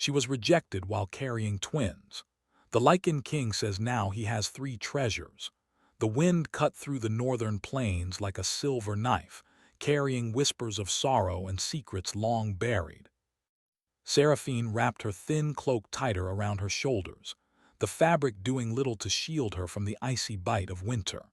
She was rejected while carrying twins. The Lycan king says now he has three treasures. The wind cut through the northern plains like a silver knife, carrying whispers of sorrow and secrets long buried. Seraphine wrapped her thin cloak tighter around her shoulders, the fabric doing little to shield her from the icy bite of winter.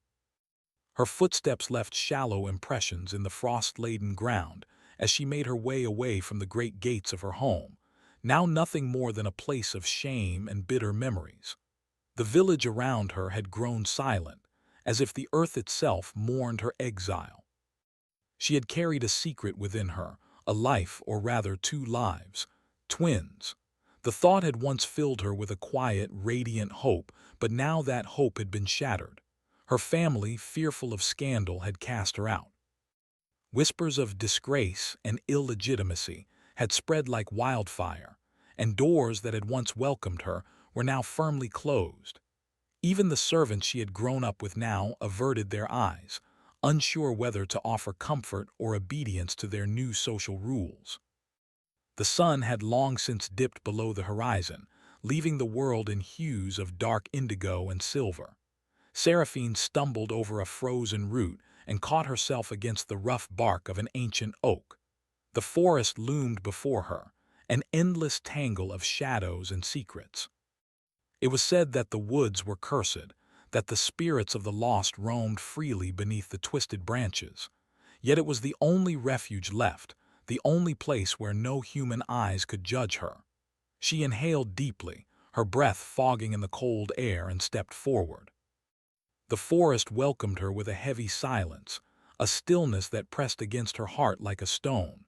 Her footsteps left shallow impressions in the frost-laden ground as she made her way away from the great gates of her home, now nothing more than a place of shame and bitter memories. The village around her had grown silent, as if the earth itself mourned her exile. She had carried a secret within her, a life, or rather two lives, twins. The thought had once filled her with a quiet, radiant hope, but now that hope had been shattered. Her family, fearful of scandal, had cast her out. Whispers of disgrace and illegitimacy had spread like wildfire, and doors that had once welcomed her were now firmly closed. Even the servants she had grown up with now averted their eyes, unsure whether to offer comfort or obedience to their new social rules. The sun had long since dipped below the horizon, leaving the world in hues of dark indigo and silver. Seraphine stumbled over a frozen root and caught herself against the rough bark of an ancient oak. The forest loomed before her, an endless tangle of shadows and secrets. It was said that the woods were cursed, that the spirits of the lost roamed freely beneath the twisted branches. Yet it was the only refuge left, the only place where no human eyes could judge her. She inhaled deeply, her breath fogging in the cold air, and stepped forward. The forest welcomed her with a heavy silence, a stillness that pressed against her heart like a stone.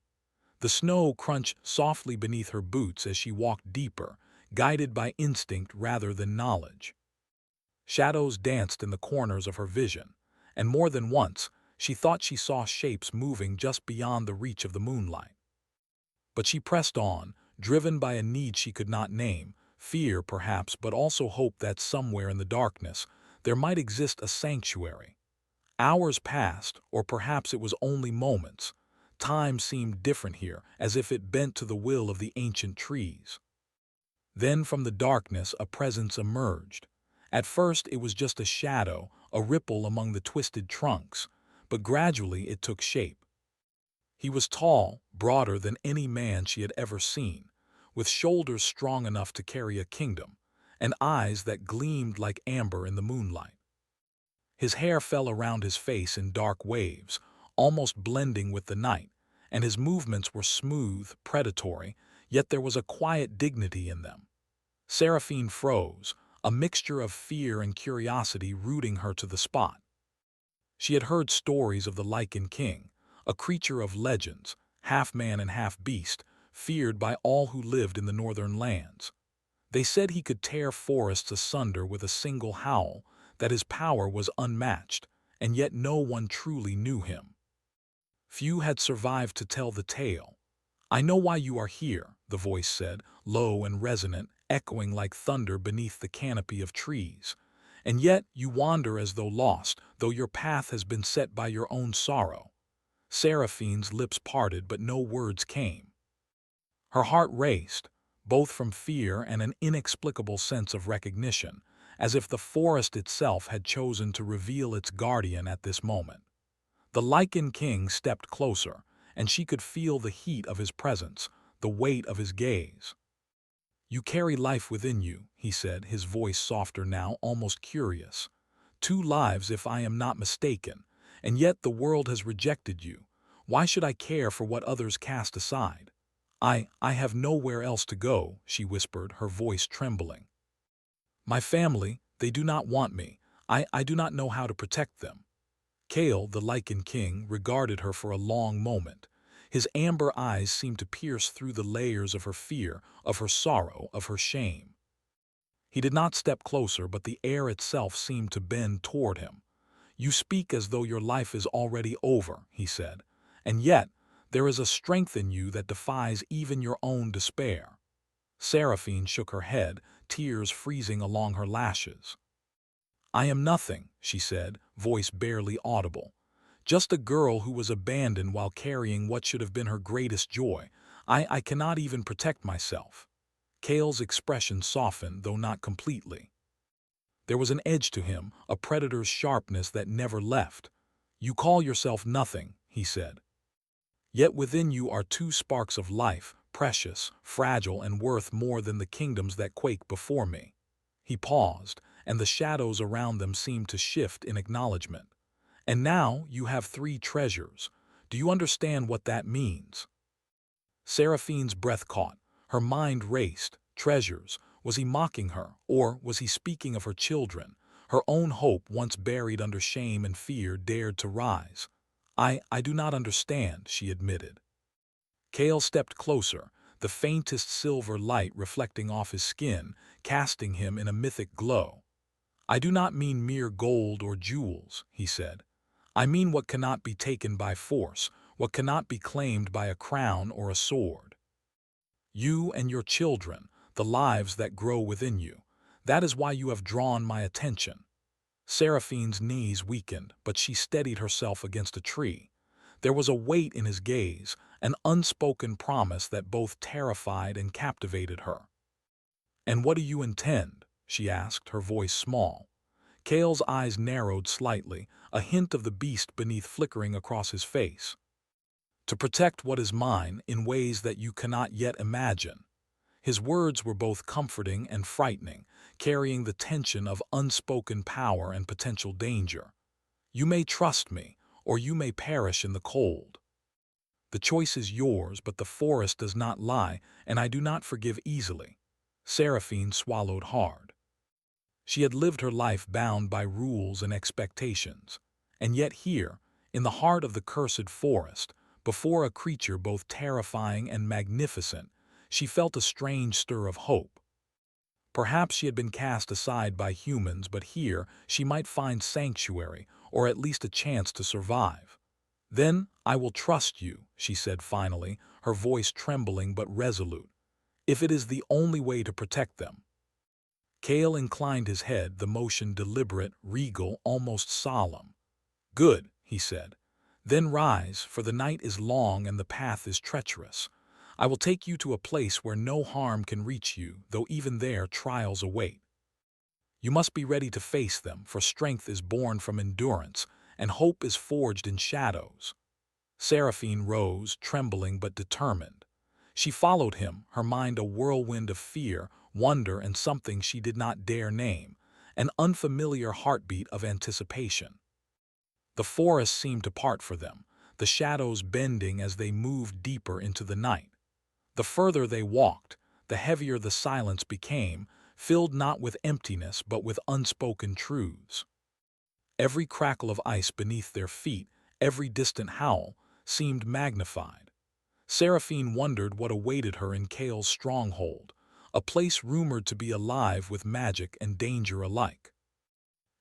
The snow crunched softly beneath her boots as she walked deeper, guided by instinct rather than knowledge. Shadows danced in the corners of her vision, and more than once she thought she saw shapes moving just beyond the reach of the moonlight. But she pressed on, driven by a need she could not name, fear perhaps, but also hope that somewhere in the darkness there might exist a sanctuary. Hours passed, or perhaps it was only moments. Time seemed different here, as if it bent to the will of the ancient trees. Then from the darkness a presence emerged. At first it was just a shadow, a ripple among the twisted trunks, but gradually it took shape. He was tall, broader than any man she had ever seen, with shoulders strong enough to carry a kingdom, and eyes that gleamed like amber in the moonlight. His hair fell around his face in dark waves, almost blending with the night, and his movements were smooth, predatory, yet there was a quiet dignity in them. Seraphine froze, a mixture of fear and curiosity rooting her to the spot. She had heard stories of the Lycan king, a creature of legends, half man and half beast, feared by all who lived in the northern lands. They said he could tear forests asunder with a single howl, that his power was unmatched, and yet no one truly knew him. Few had survived to tell the tale. "I know why you are here," the voice said, low and resonant, echoing like thunder beneath the canopy of trees. "And yet you wander as though lost, though your path has been set by your own sorrow." Seraphine's lips parted, but no words came. Her heart raced, both from fear and an inexplicable sense of recognition, as if the forest itself had chosen to reveal its guardian at this moment. The Lycan king stepped closer, and she could feel the heat of his presence, the weight of his gaze. "You carry life within you," he said, his voice softer now, almost curious. "Two lives, if I am not mistaken, and yet the world has rejected you. Why should I care for what others cast aside?" I have nowhere else to go," she whispered, her voice trembling. "My family, they do not want me. I do not know how to protect them." Kale, the Lycan king, regarded her for a long moment. His amber eyes seemed to pierce through the layers of her fear, of her sorrow, of her shame. He did not step closer, but the air itself seemed to bend toward him. "You speak as though your life is already over," he said, "and yet there is a strength in you that defies even your own despair." Seraphine shook her head, tears freezing along her lashes. "I am nothing," she said, voice barely audible. "Just a girl who was abandoned while carrying what should have been her greatest joy. I cannot even protect myself." Kale's expression softened, though not completely. There was an edge to him, a predator's sharpness that never left. "You call yourself nothing," he said. "Yet within you are two sparks of life, precious, fragile, and worth more than the kingdoms that quake before me." He paused, and the shadows around them seemed to shift in acknowledgement. "And now you have three treasures. Do you understand what that means?" Seraphine's breath caught. Her mind raced. Treasures. Was he mocking her, or was he speaking of her children? Her own hope, once buried under shame and fear, dared to rise. I do not understand," she admitted. Kale stepped closer, the faintest silver light reflecting off his skin, casting him in a mythic glow. "I do not mean mere gold or jewels," he said. "I mean what cannot be taken by force, what cannot be claimed by a crown or a sword. You and your children, the lives that grow within you. That is why you have drawn my attention." Seraphine's knees weakened, but she steadied herself against a tree. There was a weight in his gaze, an unspoken promise that both terrified and captivated her. "And what do you intend?" she asked, her voice small. Kale's eyes narrowed slightly, a hint of the beast beneath flickering across his face. "To protect what is mine in ways that you cannot yet imagine." His words were both comforting and frightening, carrying the tension of unspoken power and potential danger. "You may trust me, or you may perish in the cold. The choice is yours, but the forest does not lie, and I do not forgive easily." Seraphine swallowed hard. She had lived her life bound by rules and expectations. And yet here, in the heart of the cursed forest, before a creature both terrifying and magnificent, she felt a strange stir of hope. Perhaps she had been cast aside by humans, but here she might find sanctuary, or at least a chance to survive. "Then I will trust you," she said finally, her voice trembling but resolute, "if it is the only way to protect them." Kale inclined his head, the motion deliberate, regal, almost solemn. "Good," he said. "Then rise, for the night is long and the path is treacherous. I will take you to a place where no harm can reach you, though even there trials await. You must be ready to face them, for strength is born from endurance, and hope is forged in shadows." Seraphine rose, trembling but determined. She followed him, her mind a whirlwind of fear, wonder, and something she did not dare name, an unfamiliar heartbeat of anticipation. The forest seemed to part for them, the shadows bending as they moved deeper into the night. The further they walked, the heavier the silence became, filled not with emptiness but with unspoken truths. Every crackle of ice beneath their feet, every distant howl, seemed magnified. Seraphine wondered what awaited her in Kale's stronghold, a place rumored to be alive with magic and danger alike.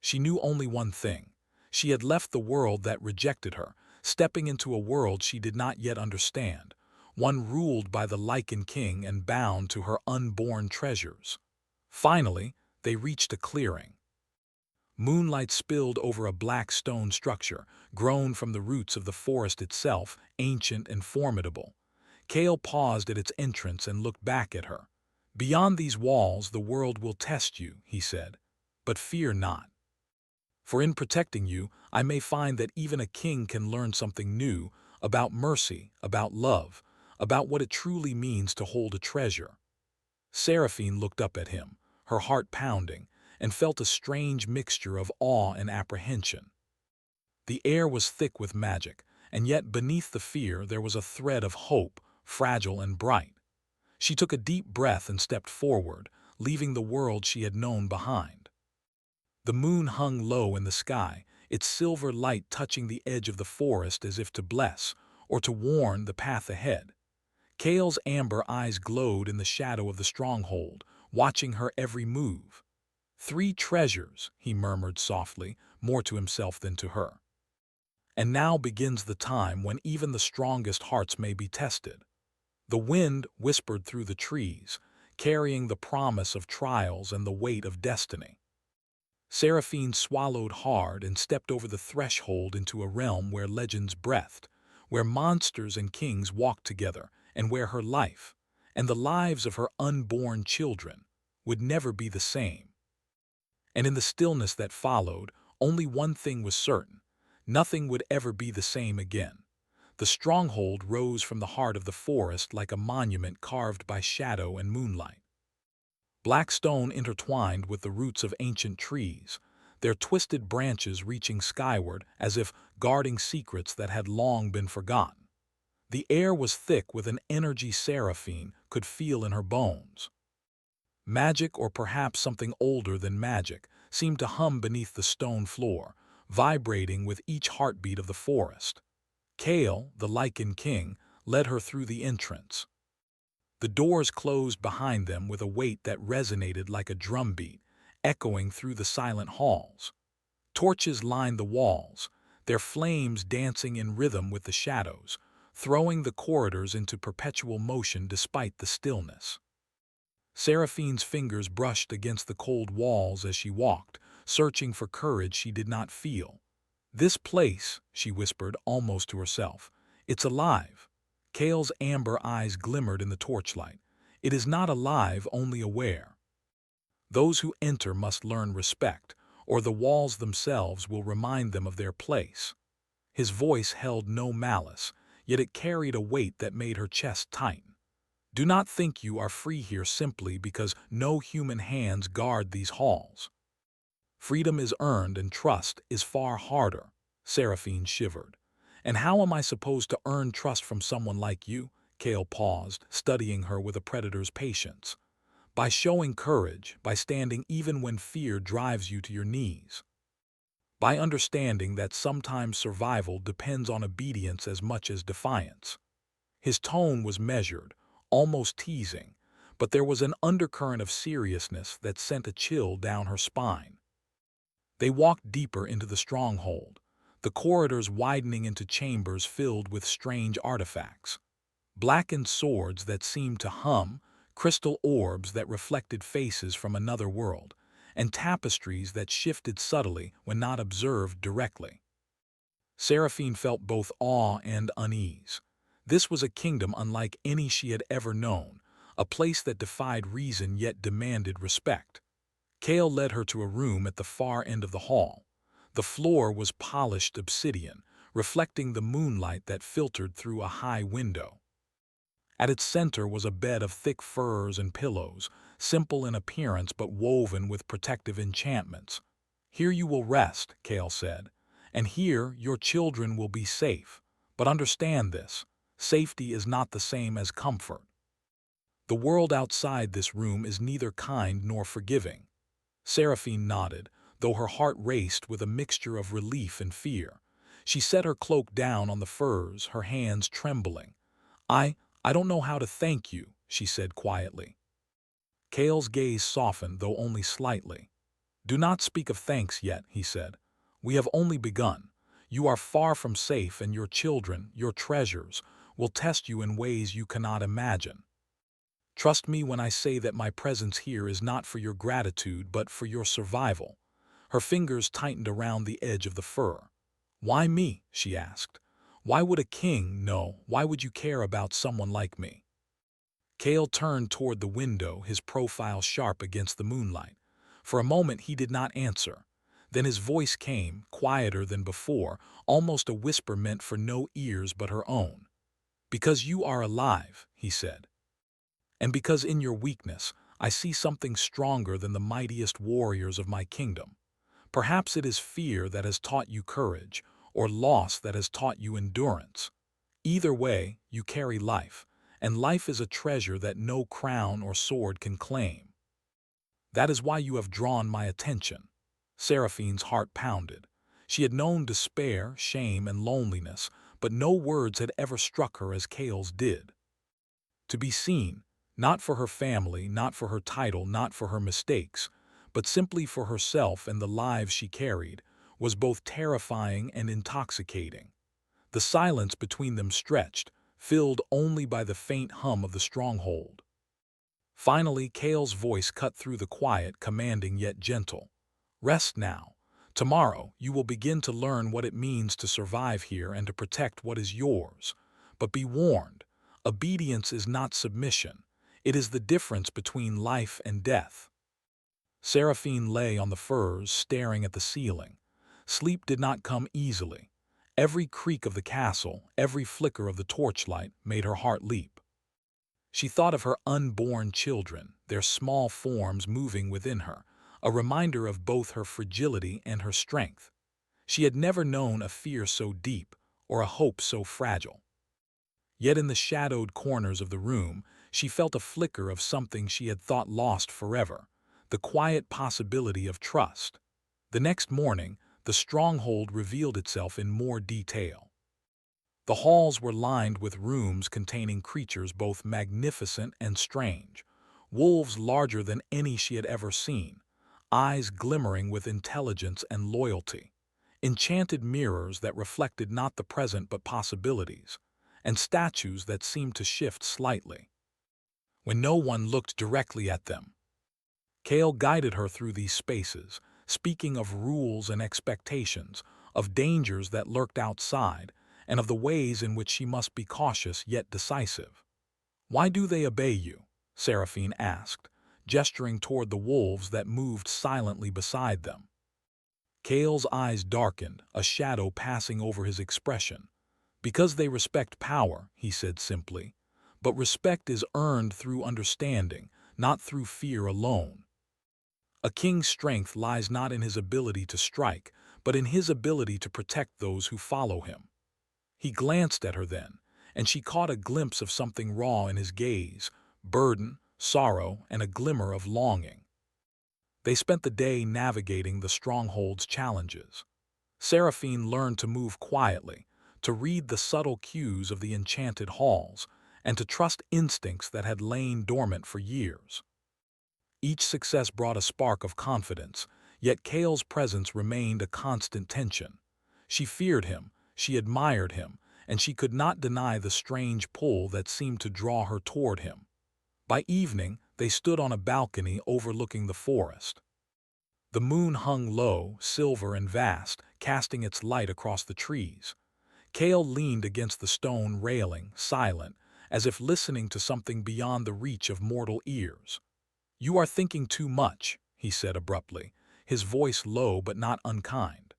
She knew only one thing. She had left the world that rejected her, stepping into a world she did not yet understand, one ruled by the Lycan king and bound to her unborn treasures. Finally, they reached a clearing. Moonlight spilled over a black stone structure, grown from the roots of the forest itself, ancient and formidable. Kale paused at its entrance and looked back at her. "Beyond these walls the world will test you," he said, "but fear not. For in protecting you, I may find that even a king can learn something new about mercy, about love, about what it truly means to hold a treasure." Seraphine looked up at him, her heart pounding, and felt a strange mixture of awe and apprehension. The air was thick with magic, and yet beneath the fear there was a thread of hope, fragile and bright. She took a deep breath and stepped forward, leaving the world she had known behind. The moon hung low in the sky, its silver light touching the edge of the forest as if to bless, or to warn, the path ahead. Kale's amber eyes glowed in the shadow of the stronghold, watching her every move. "Three treasures," he murmured softly, more to himself than to her. "And now begins the time when even the strongest hearts may be tested." The wind whispered through the trees, carrying the promise of trials and the weight of destiny. Seraphine swallowed hard and stepped over the threshold into a realm where legends breathed, where monsters and kings walked together, and where her life, and the lives of her unborn children would never be the same. And in the stillness that followed, only one thing was certain: nothing would ever be the same again. The stronghold rose from the heart of the forest like a monument carved by shadow and moonlight. Black stone intertwined with the roots of ancient trees, their twisted branches reaching skyward as if guarding secrets that had long been forgotten. The air was thick with an energy Seraphine could feel in her bones. Magic, or perhaps something older than magic, seemed to hum beneath the stone floor, vibrating with each heartbeat of the forest. Kale, the Lycan king, led her through the entrance. The doors closed behind them with a weight that resonated like a drumbeat, echoing through the silent halls. Torches lined the walls, their flames dancing in rhythm with the shadows, throwing the corridors into perpetual motion despite the stillness. Seraphine's fingers brushed against the cold walls as she walked, searching for courage she did not feel. "This place," she whispered almost to herself, "it's alive." Kale's amber eyes glimmered in the torchlight. "It is not alive, only aware. Those who enter must learn respect, or the walls themselves will remind them of their place." His voice held no malice, yet it carried a weight that made her chest tighten. "Do not think you are free here simply because no human hands guard these halls. Freedom is earned and trust is far harder." Seraphine shivered. "And how am I supposed to earn trust from someone like you?" Kale paused, studying her with a predator's patience. "By showing courage, by standing even when fear drives you to your knees. By understanding that sometimes survival depends on obedience as much as defiance." His tone was measured, almost teasing, but there was an undercurrent of seriousness that sent a chill down her spine. They walked deeper into the stronghold, the corridors widening into chambers filled with strange artifacts. Blackened swords that seemed to hum, crystal orbs that reflected faces from another world, and tapestries that shifted subtly when not observed directly. Seraphine felt both awe and unease. This was a kingdom unlike any she had ever known, a place that defied reason yet demanded respect. Kale led her to a room at the far end of the hall. The floor was polished obsidian, reflecting the moonlight that filtered through a high window. At its center was a bed of thick furs and pillows, simple in appearance but woven with protective enchantments. "Here you will rest," Kale said, "and here your children will be safe. But understand this: safety is not the same as comfort. The world outside this room is neither kind nor forgiving." Seraphine nodded, though her heart raced with a mixture of relief and fear. She set her cloak down on the furs, her hands trembling. I don't know how to thank you," she said quietly. Kale's gaze softened, though only slightly. "Do not speak of thanks yet," he said. "We have only begun. You are far from safe, and your children, your treasures, will test you in ways you cannot imagine. Trust me when I say that my presence here is not for your gratitude but for your survival." Her fingers tightened around the edge of the fur. "Why me?" she asked. "Why would a king know? Why would you care about someone like me?" Kale turned toward the window, his profile sharp against the moonlight. For a moment he did not answer. Then his voice came, quieter than before, almost a whisper meant for no ears but her own. "Because you are alive," he said. "And because in your weakness I see something stronger than the mightiest warriors of my kingdom. Perhaps it is fear that has taught you courage, or loss that has taught you endurance. Either way, you carry life, and life is a treasure that no crown or sword can claim. That is why you have drawn my attention." Seraphine's heart pounded. She had known despair, shame, and loneliness, but no words had ever struck her as Kale's did. To be seen, not for her family, not for her title, not for her mistakes, but simply for herself and the lives she carried, was both terrifying and intoxicating. The silence between them stretched, filled only by the faint hum of the stronghold. Finally, Kale's voice cut through the quiet, commanding yet gentle. "Rest now. Tomorrow, you will begin to learn what it means to survive here and to protect what is yours. But be warned, obedience is not submission. It is the difference between life and death. Seraphine lay on the furs, staring at the ceiling. Sleep did not come easily. Every creak of the castle, every flicker of the torchlight made her heart leap. She thought of her unborn children, their small forms moving within her, a reminder of both her fragility and her strength. She had never known a fear so deep or a hope so fragile. Yet in the shadowed corners of the room, she felt a flicker of something she had thought lost forever, the quiet possibility of trust. The next morning, the stronghold revealed itself in more detail. The halls were lined with rooms containing creatures both magnificent and strange, wolves larger than any she had ever seen, eyes glimmering with intelligence and loyalty, enchanted mirrors that reflected not the present but possibilities, and statues that seemed to shift slightly when no one looked directly at them. Kale guided her through these spaces, speaking of rules and expectations, of dangers that lurked outside, and of the ways in which she must be cautious yet decisive. "Why do they obey you?" Seraphine asked, gesturing toward the wolves that moved silently beside them. Kale's eyes darkened, a shadow passing over his expression. "Because they respect power," he said simply. "But respect is earned through understanding, not through fear alone. A king's strength lies not in his ability to strike, but in his ability to protect those who follow him." He glanced at her then, and she caught a glimpse of something raw in his gaze, burden, sorrow, and a glimmer of longing. They spent the day navigating the stronghold's challenges. Seraphine learned to move quietly, to read the subtle cues of the enchanted halls, and to trust instincts that had lain dormant for years. Each success brought a spark of confidence, yet Kale's presence remained a constant tension. She feared him, she admired him, and she could not deny the strange pull that seemed to draw her toward him. By evening, they stood on a balcony overlooking the forest. The moon hung low, silver and vast, casting its light across the trees. Kale leaned against the stone railing, silent, as if listening to something beyond the reach of mortal ears. "You are thinking too much," he said abruptly, his voice low but not unkind.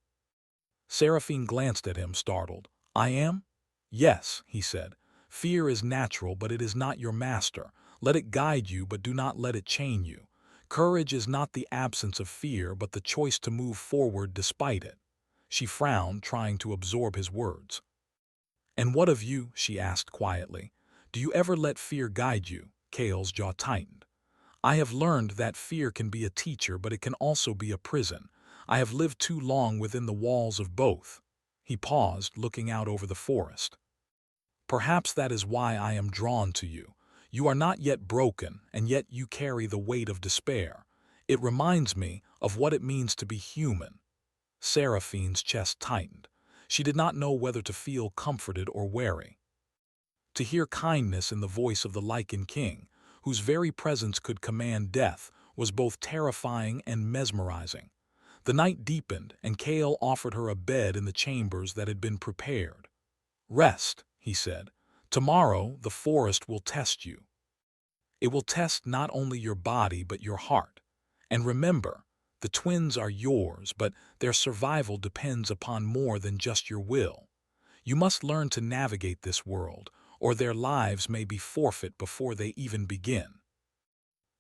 Seraphine glanced at him, startled. "I am?" "Yes," he said. "Fear is natural, but it is not your master. Let it guide you, but do not let it chain you. Courage is not the absence of fear, but the choice to move forward despite it." She frowned, trying to absorb his words. "And what of you?" she asked quietly. "Do you ever let fear guide you?" Kale's jaw tightened. "I have learned that fear can be a teacher, but it can also be a prison. I have lived too long within the walls of both." He paused, looking out over the forest. "Perhaps that is why I am drawn to you. You are not yet broken, and yet you carry the weight of despair. It reminds me of what it means to be human." Seraphine's chest tightened. She did not know whether to feel comforted or wary. To hear kindness in the voice of the Lycan king, whose very presence could command death, was both terrifying and mesmerizing. The night deepened, and Kale offered her a bed in the chambers that had been prepared. "Rest," he said. "Tomorrow the forest will test you. It will test not only your body but your heart. And remember, the twins are yours, but their survival depends upon more than just your will. You must learn to navigate this world, or their lives may be forfeit before they even begin."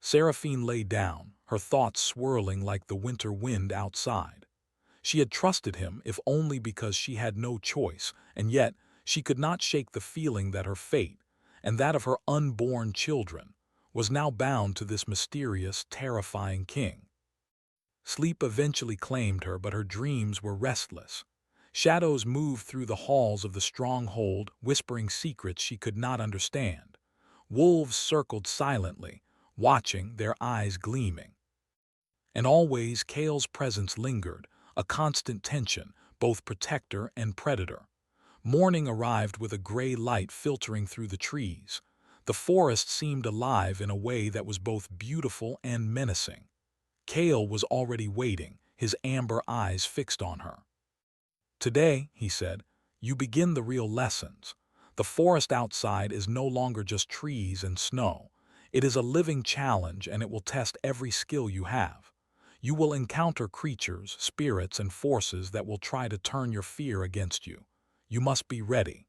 Seraphine lay down, her thoughts swirling like the winter wind outside. She had trusted him, if only because she had no choice, and yet she could not shake the feeling that her fate, and that of her unborn children, was now bound to this mysterious, terrifying king. Sleep eventually claimed her, but her dreams were restless. Shadows moved through the halls of the stronghold, whispering secrets she could not understand. Wolves circled silently, watching, their eyes gleaming. And always Kale's presence lingered, a constant tension, both protector and predator. Morning arrived with a gray light filtering through the trees. The forest seemed alive in a way that was both beautiful and menacing. Kale was already waiting, his amber eyes fixed on her. "Today," he said, "you begin the real lessons. The forest outside is no longer just trees and snow. It is a living challenge and it will test every skill you have. You will encounter creatures, spirits, and forces that will try to turn your fear against you. You must be ready.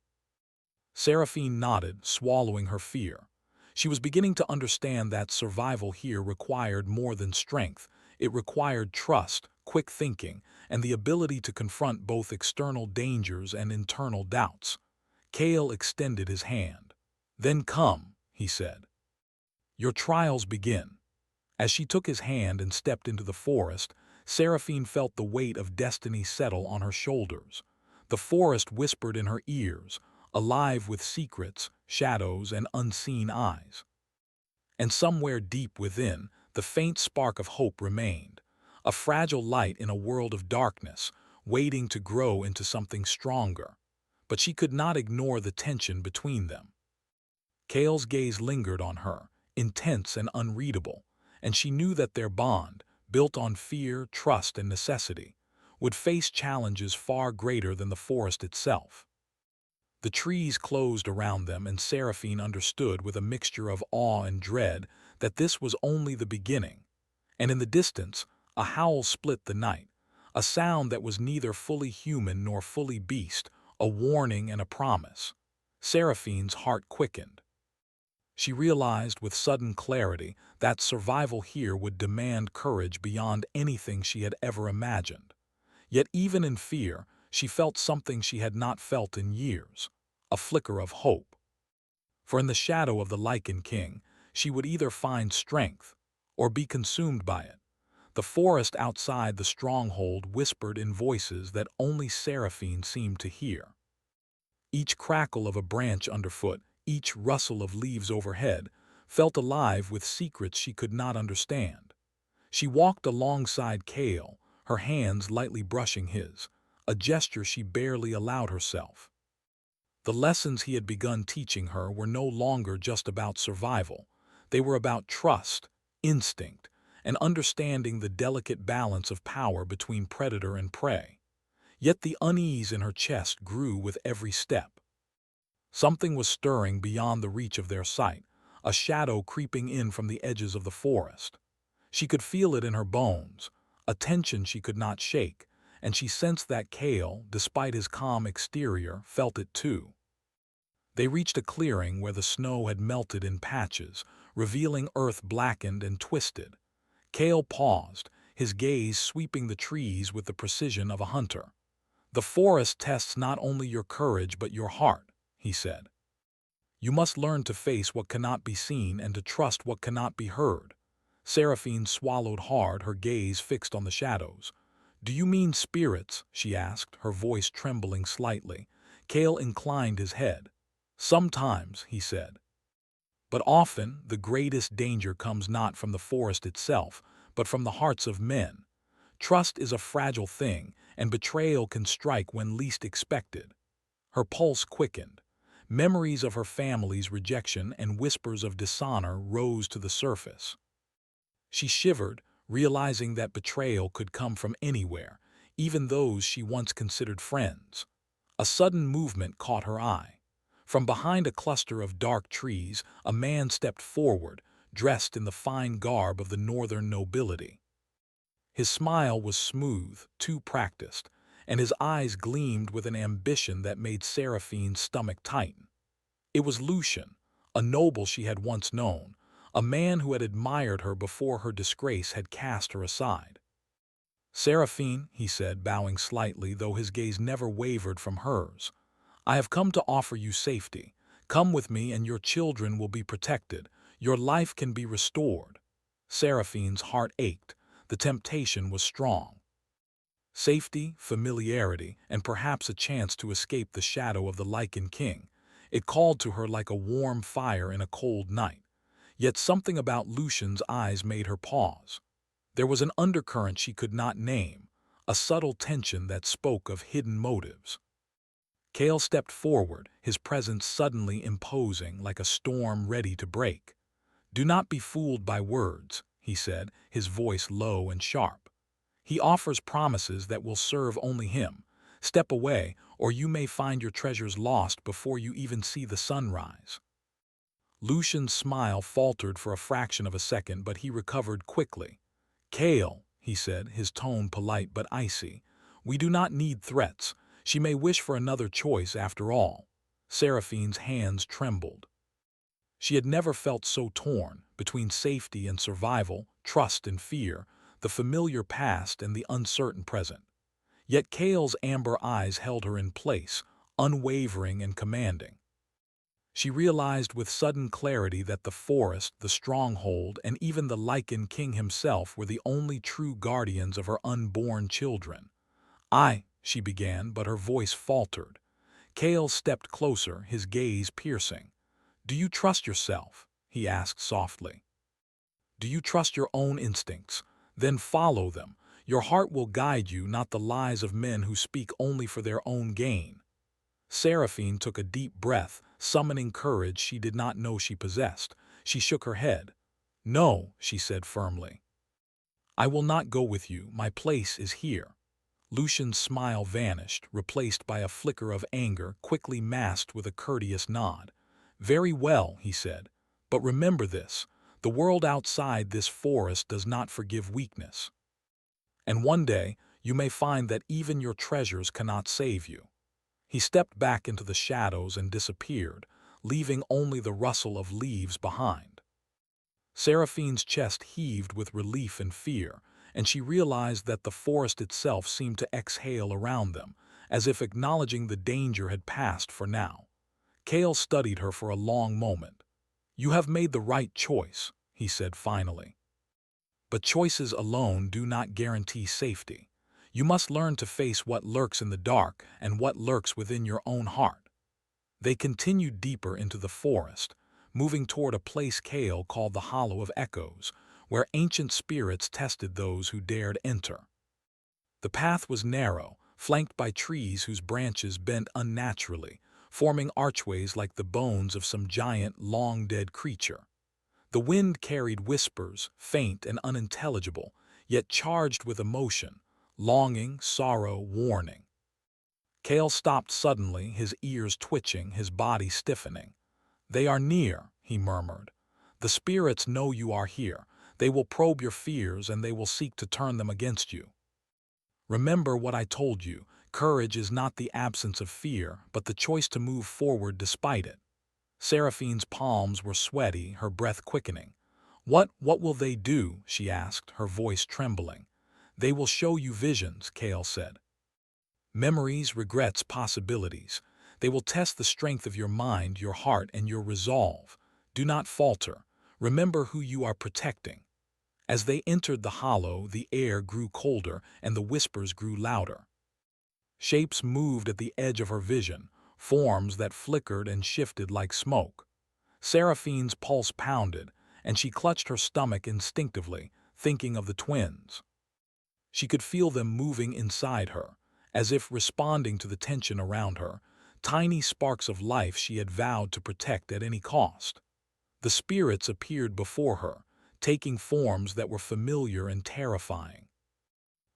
Seraphine nodded, swallowing her fear. She was beginning to understand that survival here required more than strength. It required trust, quick thinking, and the ability to confront both external dangers and internal doubts. Kale extended his hand. "Then come," he said. "Your trials begin." As she took his hand and stepped into the forest, Seraphine felt the weight of destiny settle on her shoulders. The forest whispered in her ears, alive with secrets, shadows, and unseen eyes. And somewhere deep within, the faint spark of hope remained, a fragile light in a world of darkness, waiting to grow into something stronger. But she could not ignore the tension between them. Kale's gaze lingered on her, intense and unreadable, and she knew that their bond, built on fear, trust, and necessity, would face challenges far greater than the forest itself. The trees closed around them, and Seraphine understood with a mixture of awe and dread that this was only the beginning. And in the distance, a howl split the night, a sound that was neither fully human nor fully beast, a warning and a promise. Seraphine's heart quickened. She realized with sudden clarity that survival here would demand courage beyond anything she had ever imagined. Yet even in fear, she felt something she had not felt in years, a flicker of hope. For in the shadow of the Lycan King, she would either find strength or be consumed by it. The forest outside the stronghold whispered in voices that only Seraphine seemed to hear. Each crackle of a branch underfoot, each rustle of leaves overhead, felt alive with secrets she could not understand. She walked alongside Kale, her hands lightly brushing his, a gesture she barely allowed herself. The lessons he had begun teaching her were no longer just about survival. They were about trust, instinct, and understanding the delicate balance of power between predator and prey. Yet the unease in her chest grew with every step. Something was stirring beyond the reach of their sight, a shadow creeping in from the edges of the forest. She could feel it in her bones, a tension she could not shake, and she sensed that Kale, despite his calm exterior, felt it too. They reached a clearing where the snow had melted in patches, revealing earth blackened and twisted. Kale paused, his gaze sweeping the trees with the precision of a hunter. "The forest tests not only your courage but your heart," he said. "You must learn to face what cannot be seen and to trust what cannot be heard." Seraphine swallowed hard, her gaze fixed on the shadows. "Do you mean spirits?" she asked, her voice trembling slightly. Kale inclined his head. "Sometimes," he said. "But often the greatest danger comes not from the forest itself, but from the hearts of men. Trust is a fragile thing, and betrayal can strike when least expected." Her pulse quickened. Memories of her family's rejection and whispers of dishonor rose to the surface. She shivered, realizing that betrayal could come from anywhere, even those she once considered friends. A sudden movement caught her eye. From behind a cluster of dark trees, a man stepped forward, dressed in the fine garb of the northern nobility. His smile was smooth, too practiced, and his eyes gleamed with an ambition that made Seraphine's stomach tighten. It was Lucian, a noble she had once known, a man who had admired her before her disgrace had cast her aside. "Seraphine," he said, bowing slightly, though his gaze never wavered from hers, "I have come to offer you safety. Come with me and your children will be protected. Your life can be restored." Seraphine's heart ached. The temptation was strong. Safety, familiarity, and perhaps a chance to escape the shadow of the Lycan King. It called to her like a warm fire in a cold night. Yet something about Lucian's eyes made her pause. There was an undercurrent she could not name, a subtle tension that spoke of hidden motives. Kale stepped forward, his presence suddenly imposing like a storm ready to break. "Do not be fooled by words," he said, his voice low and sharp. "He offers promises that will serve only him. Step away, or you may find your treasures lost before you even see the sunrise." Lucian's smile faltered for a fraction of a second, but he recovered quickly. "Kale," he said, his tone polite but icy, "we do not need threats. She may wish for another choice after all." Seraphine's hands trembled. She had never felt so torn, between safety and survival, trust and fear, the familiar past and the uncertain present. Yet Kale's amber eyes held her in place, unwavering and commanding. She realized with sudden clarity that the forest, the stronghold, and even the Lycan king himself were the only true guardians of her unborn children. She began, but her voice faltered. Kale stepped closer, his gaze piercing. "Do you trust yourself?" he asked softly. "Do you trust your own instincts? Then follow them. Your heart will guide you, not the lies of men who speak only for their own gain." Seraphine took a deep breath, summoning courage she did not know she possessed. She shook her head. "No," she said firmly. "I will not go with you. My place is here." Lucian's smile vanished, replaced by a flicker of anger, quickly masked with a courteous nod. "Very well," he said. "But remember this. The world outside this forest does not forgive weakness. And one day, you may find that even your treasures cannot save you." He stepped back into the shadows and disappeared, leaving only the rustle of leaves behind. Seraphine's chest heaved with relief and fear, and she realized that the forest itself seemed to exhale around them, as if acknowledging the danger had passed for now. Kale studied her for a long moment. "You have made the right choice," he said finally. "But choices alone do not guarantee safety. You must learn to face what lurks in the dark and what lurks within your own heart." They continued deeper into the forest, moving toward a place Kale called the Hollow of Echoes, where ancient spirits tested those who dared enter. The path was narrow, flanked by trees whose branches bent unnaturally, forming archways like the bones of some giant, long-dead creature. The wind carried whispers, faint and unintelligible, yet charged with emotion, longing, sorrow, warning. Kale stopped suddenly, his ears twitching, his body stiffening. "They are near," he murmured. "The spirits know you are here. They will probe your fears and they will seek to turn them against you. Remember what I told you. Courage is not the absence of fear, but the choice to move forward despite it." Seraphine's palms were sweaty, her breath quickening. What will they do?" she asked, her voice trembling. "They will show you visions," Kale said. "Memories, regrets, possibilities. They will test the strength of your mind, your heart, and your resolve. Do not falter. Remember who you are protecting." As they entered the hollow, the air grew colder and the whispers grew louder. Shapes moved at the edge of her vision, forms that flickered and shifted like smoke. Seraphine's pulse pounded, and she clutched her stomach instinctively, thinking of the twins. She could feel them moving inside her, as if responding to the tension around her, tiny sparks of life she had vowed to protect at any cost. The spirits appeared before her, taking forms that were familiar and terrifying.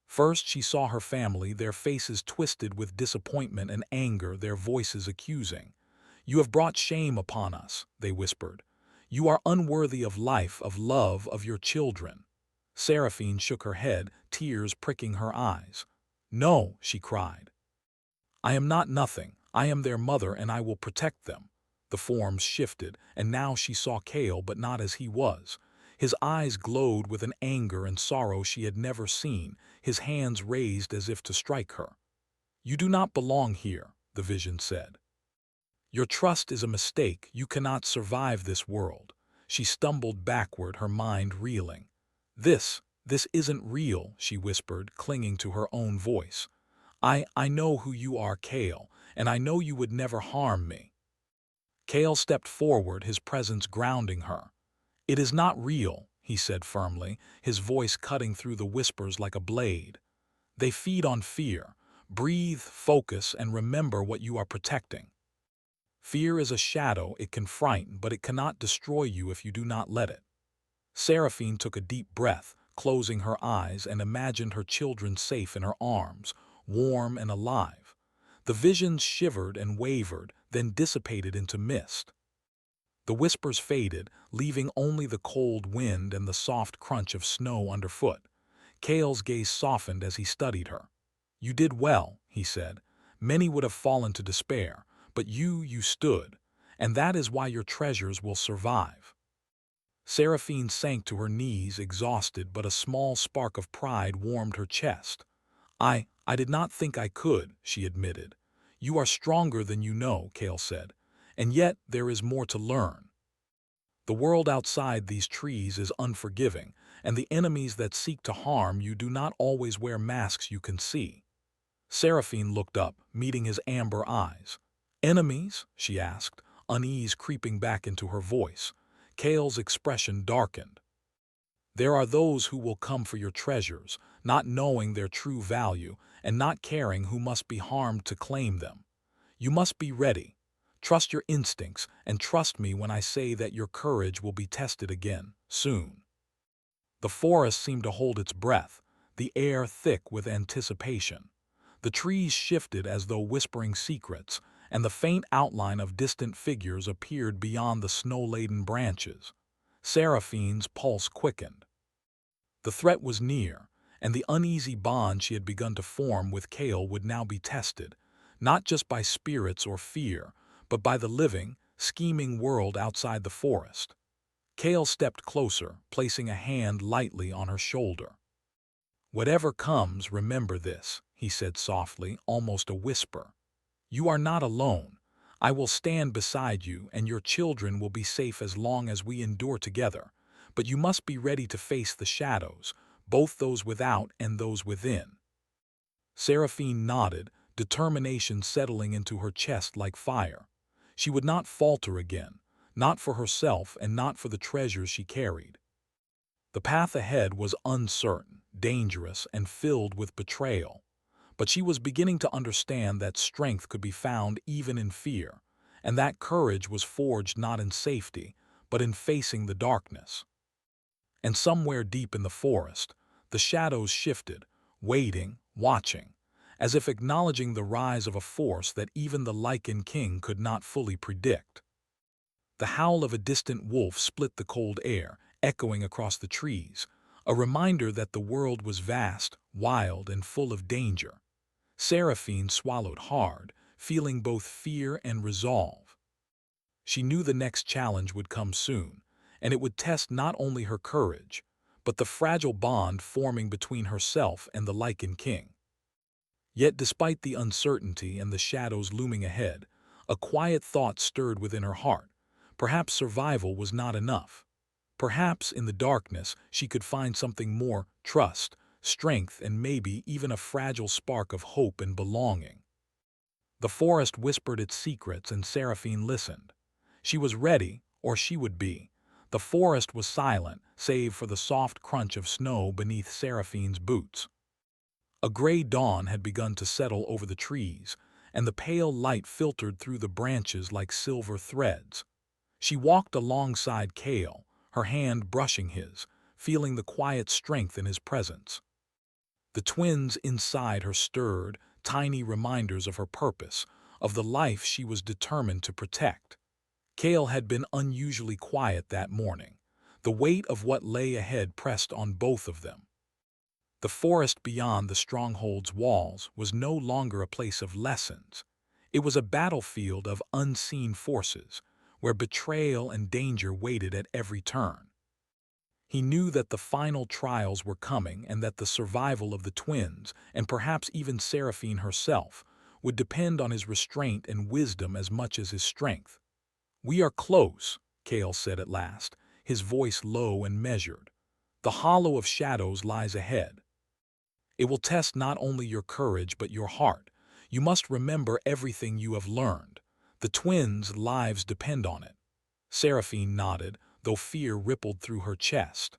First she saw her family, their faces twisted with disappointment and anger, their voices accusing. "You have brought shame upon us," they whispered. "You are unworthy of life, of love, of your children." Seraphine shook her head, tears pricking her eyes. "No," she cried. "I am not nothing. I am their mother and I will protect them." The forms shifted, and now she saw Kale, but not as he was. His eyes glowed with an anger and sorrow she had never seen, his hands raised as if to strike her. "You do not belong here," the vision said. "Your trust is a mistake. You cannot survive this world." She stumbled backward, her mind reeling. This isn't real," she whispered, clinging to her own voice. I know who you are, Kale, and I know you would never harm me." Kale stepped forward, his presence grounding her. "It is not real," he said firmly, his voice cutting through the whispers like a blade. "They feed on fear. Breathe, focus, and remember what you are protecting. Fear is a shadow. It can frighten, but it cannot destroy you if you do not let it." Seraphine took a deep breath, closing her eyes, and imagined her children safe in her arms, warm and alive. The visions shivered and wavered, then dissipated into mist. The whispers faded, leaving only the cold wind and the soft crunch of snow underfoot. Kale's gaze softened as he studied her. "You did well," he said. "Many would have fallen to despair, but you stood, and that is why your treasures will survive." Seraphine sank to her knees, exhausted, but a small spark of pride warmed her chest. I did not think I could," she admitted. "You are stronger than you know," Kale said, "and yet there is more to learn. The world outside these trees is unforgiving, and the enemies that seek to harm you do not always wear masks you can see." Seraphine looked up, meeting his amber eyes. "Enemies?" she asked, unease creeping back into her voice. Kale's expression darkened. "There are those who will come for your treasures, not knowing their true value and not caring who must be harmed to claim them. You must be ready. Trust your instincts and trust me when I say that your courage will be tested again, soon." The forest seemed to hold its breath, the air thick with anticipation. The trees shifted as though whispering secrets, and the faint outline of distant figures appeared beyond the snow-laden branches. Seraphine's pulse quickened. The threat was near, and the uneasy bond she had begun to form with Kale would now be tested, not just by spirits or fear, but by the living, scheming world outside the forest. Kale stepped closer, placing a hand lightly on her shoulder. "Whatever comes, remember this," he said softly, almost a whisper. "You are not alone. I will stand beside you, and your children will be safe as long as we endure together. But you must be ready to face the shadows, both those without and those within." Seraphine nodded, determination settling into her chest like fire. She would not falter again, not for herself and not for the treasures she carried. The path ahead was uncertain, dangerous, and filled with betrayal. But she was beginning to understand that strength could be found even in fear, and that courage was forged not in safety, but in facing the darkness. And somewhere deep in the forest, the shadows shifted, waiting, watching, as if acknowledging the rise of a force that even the Lycan king could not fully predict. The howl of a distant wolf split the cold air, echoing across the trees, a reminder that the world was vast, wild, and full of danger. Seraphine swallowed hard, feeling both fear and resolve. She knew the next challenge would come soon, and it would test not only her courage, but the fragile bond forming between herself and the Lycan king. Yet despite the uncertainty and the shadows looming ahead, a quiet thought stirred within her heart. Perhaps survival was not enough. Perhaps in the darkness she could find something more: trust, strength, and maybe even a fragile spark of hope and belonging. The forest whispered its secrets and Seraphine listened. She was ready, or she would be. The forest was silent, save for the soft crunch of snow beneath Seraphine's boots. A gray dawn had begun to settle over the trees, and the pale light filtered through the branches like silver threads. She walked alongside Kale, her hand brushing his, feeling the quiet strength in his presence. The twins inside her stirred, tiny reminders of her purpose, of the life she was determined to protect. Kale had been unusually quiet that morning. The weight of what lay ahead pressed on both of them. The forest beyond the stronghold's walls was no longer a place of lessons. It was a battlefield of unseen forces, where betrayal and danger waited at every turn. He knew that the final trials were coming and that the survival of the twins, and perhaps even Seraphine herself, would depend on his restraint and wisdom as much as his strength. "We are close," Kale said at last, his voice low and measured. "The hollow of shadows lies ahead. It will test not only your courage but your heart. You must remember everything you have learned. The twins' lives depend on it." Seraphine nodded, though fear rippled through her chest.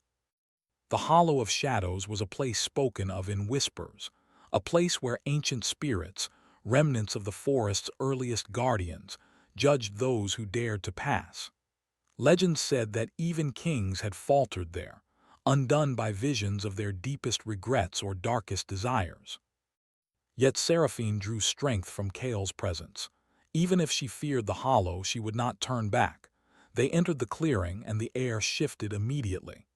The Hollow of Shadows was a place spoken of in whispers, a place where ancient spirits, remnants of the forest's earliest guardians, judged those who dared to pass. Legends said that even kings had faltered there, undone by visions of their deepest regrets or darkest desires. Yet Seraphine drew strength from Kale's presence. Even if she feared the Hollow, she would not turn back. They entered the clearing, and the air shifted immediately.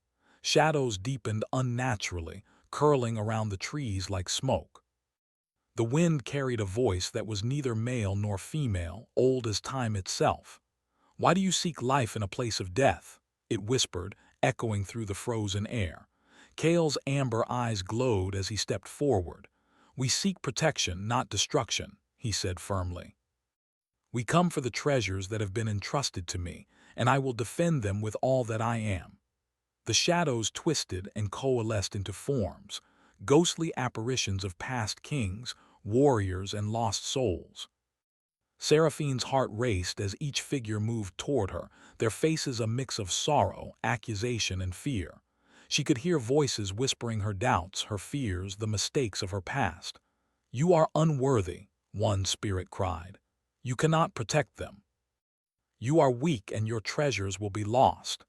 Shadows deepened unnaturally, curling around the trees like smoke. The wind carried a voice that was neither male nor female, old as time itself. "Why do you seek life in a place of death?" it whispered, echoing through the frozen air. Kale's amber eyes glowed as he stepped forward. "We seek protection, not destruction," he said firmly. "We come for the treasures that have been entrusted to me, and I will defend them with all that I am." The shadows twisted and coalesced into forms, ghostly apparitions of past kings, warriors, and lost souls. Seraphine's heart raced as each figure moved toward her, their faces a mix of sorrow, accusation, and fear. She could hear voices whispering her doubts, her fears, the mistakes of her past. "You are unworthy," one spirit cried. "You cannot protect them. You are weak and your treasures will be lost."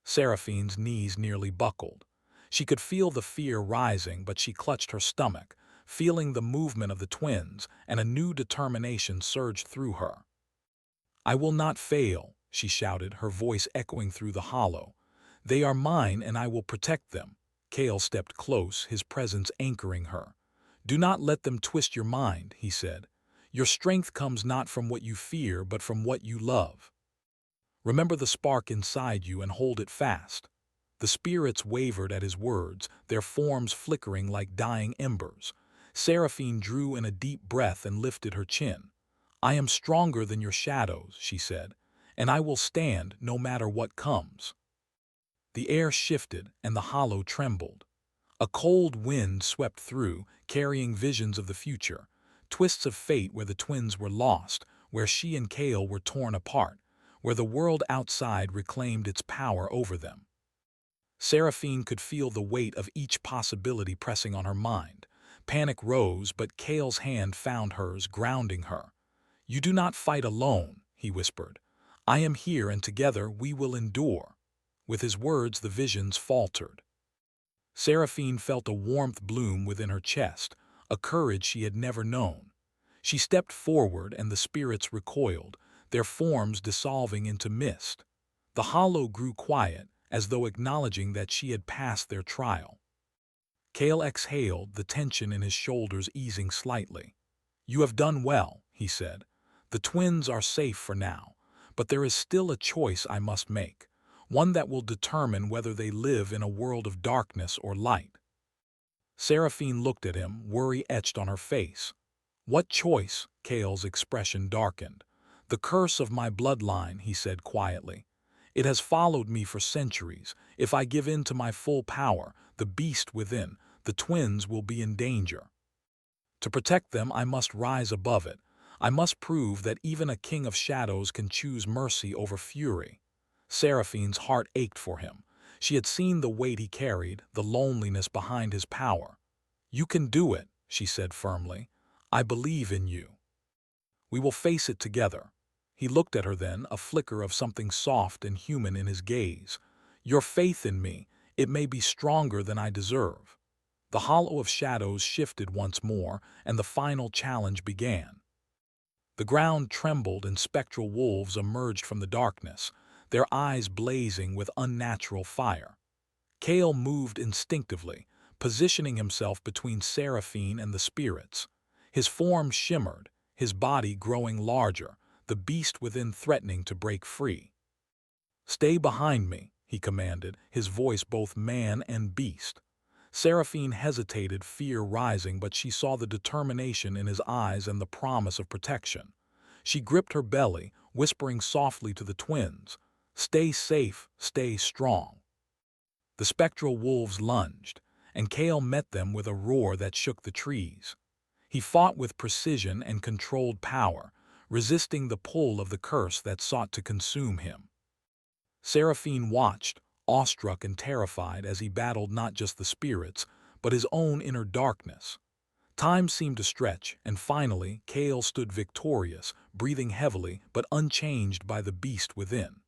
Seraphine's knees nearly buckled. She could feel the fear rising, but she clutched her stomach, feeling the movement of the twins, and a new determination surged through her. "I will not fail," she shouted, her voice echoing through the hollow. "They are mine and I will protect them." Kale stepped close, his presence anchoring her. "Do not let them twist your mind," he said. "Your strength comes not from what you fear, but from what you love. Remember the spark inside you and hold it fast." The spirits wavered at his words, their forms flickering like dying embers. Seraphine drew in a deep breath and lifted her chin. "I am stronger than your shadows," she said, "and I will stand no matter what comes." The air shifted and the hollow trembled. A cold wind swept through, carrying visions of the future, twists of fate where the twins were lost, where she and Kale were torn apart, where the world outside reclaimed its power over them. Seraphine could feel the weight of each possibility pressing on her mind. Panic rose, but Kale's hand found hers, grounding her. "You do not fight alone," he whispered. "I am here, and together we will endure." With his words, the visions faltered. Seraphine felt a warmth bloom within her chest, a courage she had never known. She stepped forward, and the spirits recoiled, their forms dissolving into mist. The hollow grew quiet, as though acknowledging that she had passed their trial. Kale exhaled, the tension in his shoulders easing slightly. "You have done well," he said. "The twins are safe for now, but there is still a choice I must make, one that will determine whether they live in a world of darkness or light." Seraphine looked at him, worry etched on her face. "What choice?" Kale's expression darkened. "The curse of my bloodline," he said quietly. "It has followed me for centuries. If I give in to my full power, the beast within, the twins will be in danger. To protect them, I must rise above it. I must prove that even a king of shadows can choose mercy over fury." Seraphine's heart ached for him. She had seen the weight he carried, the loneliness behind his power. "You can do it," she said firmly. "I believe in you. We will face it together." He looked at her then, a flicker of something soft and human in his gaze. "Your faith in me, it may be stronger than I deserve." The hollow of shadows shifted once more, and the final challenge began. The ground trembled and spectral wolves emerged from the darkness, their eyes blazing with unnatural fire. Kale moved instinctively, positioning himself between Seraphine and the spirits. His form shimmered, his body growing larger, the beast within threatening to break free. "Stay behind me," he commanded, his voice both man and beast. Seraphine hesitated, fear rising, but she saw the determination in his eyes and the promise of protection. She gripped her belly, whispering softly to the twins, "Stay safe, stay strong." The spectral wolves lunged, and Kale met them with a roar that shook the trees. He fought with precision and controlled power, resisting the pull of the curse that sought to consume him. Seraphine watched, awestruck and terrified, as he battled not just the spirits, but his own inner darkness. Time seemed to stretch, and finally, Kale stood victorious, breathing heavily but unchanged by the beast within.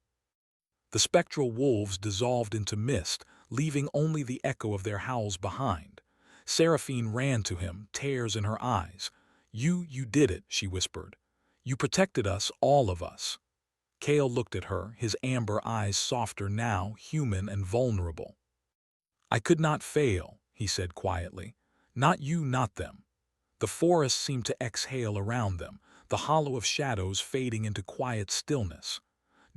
The spectral wolves dissolved into mist, leaving only the echo of their howls behind. Seraphine ran to him, tears in her eyes. You did it," she whispered. "You protected us, all of us." Kale looked at her, his amber eyes softer now, human and vulnerable. "I could not fail," he said quietly. "Not you, not them." The forest seemed to exhale around them, the hollow of shadows fading into quiet stillness.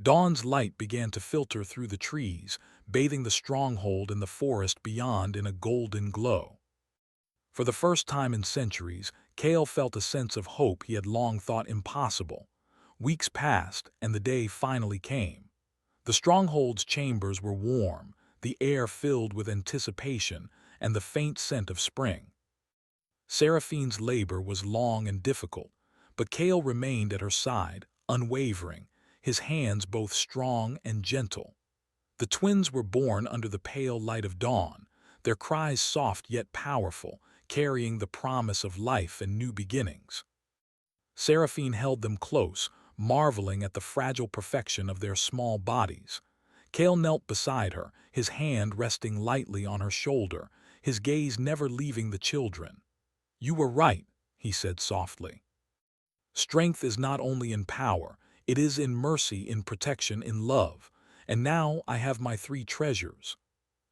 Dawn's light began to filter through the trees, bathing the stronghold in the forest beyond in a golden glow. For the first time in centuries, Kale felt a sense of hope he had long thought impossible. Weeks passed, and the day finally came. The stronghold's chambers were warm, the air filled with anticipation and the faint scent of spring. Seraphine's labor was long and difficult, but Kale remained at her side, unwavering, his hands both strong and gentle. The twins were born under the pale light of dawn, their cries soft yet powerful, carrying the promise of life and new beginnings. Seraphine held them close, marveling at the fragile perfection of their small bodies. Kale knelt beside her, his hand resting lightly on her shoulder, his gaze never leaving the children. "You were right," he said softly. "Strength is not only in power, it is in mercy, in protection, in love. And now I have my three treasures."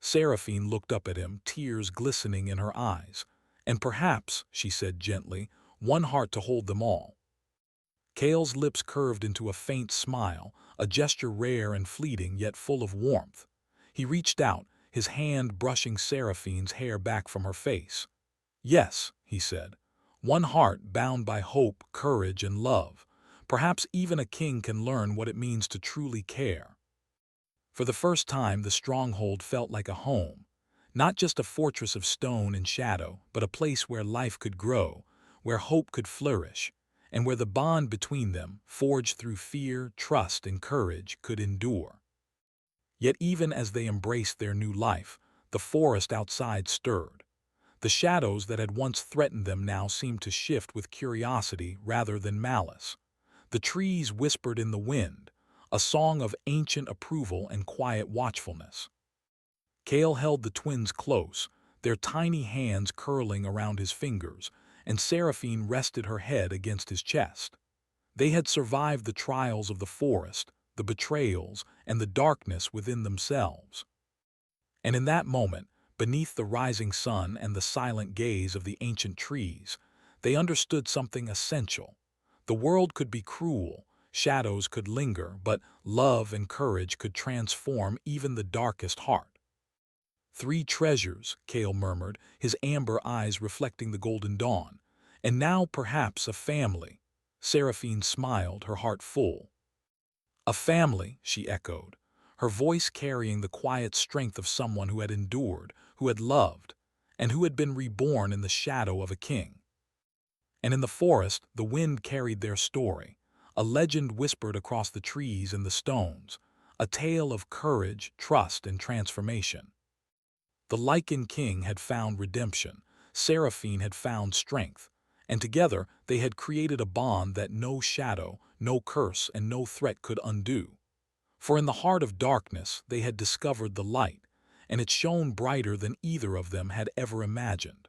Seraphine looked up at him, tears glistening in her eyes. "And perhaps," she said gently, "one heart to hold them all." Kale's lips curved into a faint smile, a gesture rare and fleeting yet full of warmth. He reached out, his hand brushing Seraphine's hair back from her face. "Yes," he said, "one heart bound by hope, courage, and love. Perhaps even a king can learn what it means to truly care." For the first time, the stronghold felt like a home. Not just a fortress of stone and shadow, but a place where life could grow, where hope could flourish, and where the bond between them, forged through fear, trust, and courage, could endure. Yet even as they embraced their new life, the forest outside stirred. The shadows that had once threatened them now seemed to shift with curiosity rather than malice. The trees whispered in the wind, a song of ancient approval and quiet watchfulness. Kale held the twins close, their tiny hands curling around his fingers, and Seraphine rested her head against his chest. They had survived the trials of the forest, the betrayals, and the darkness within themselves. And in that moment, beneath the rising sun and the silent gaze of the ancient trees, they understood something essential. The world could be cruel, shadows could linger, but love and courage could transform even the darkest heart. "Three treasures," Kale murmured, his amber eyes reflecting the golden dawn. "And now perhaps a family." Seraphine smiled, her heart full. "A family," she echoed, her voice carrying the quiet strength of someone who had endured, who had loved, and who had been reborn in the shadow of a king. And in the forest, the wind carried their story. A legend whispered across the trees and the stones, a tale of courage, trust, and transformation. The Lycan king had found redemption, Seraphine had found strength, and together they had created a bond that no shadow, no curse, and no threat could undo. For in the heart of darkness they had discovered the light, and it shone brighter than either of them had ever imagined.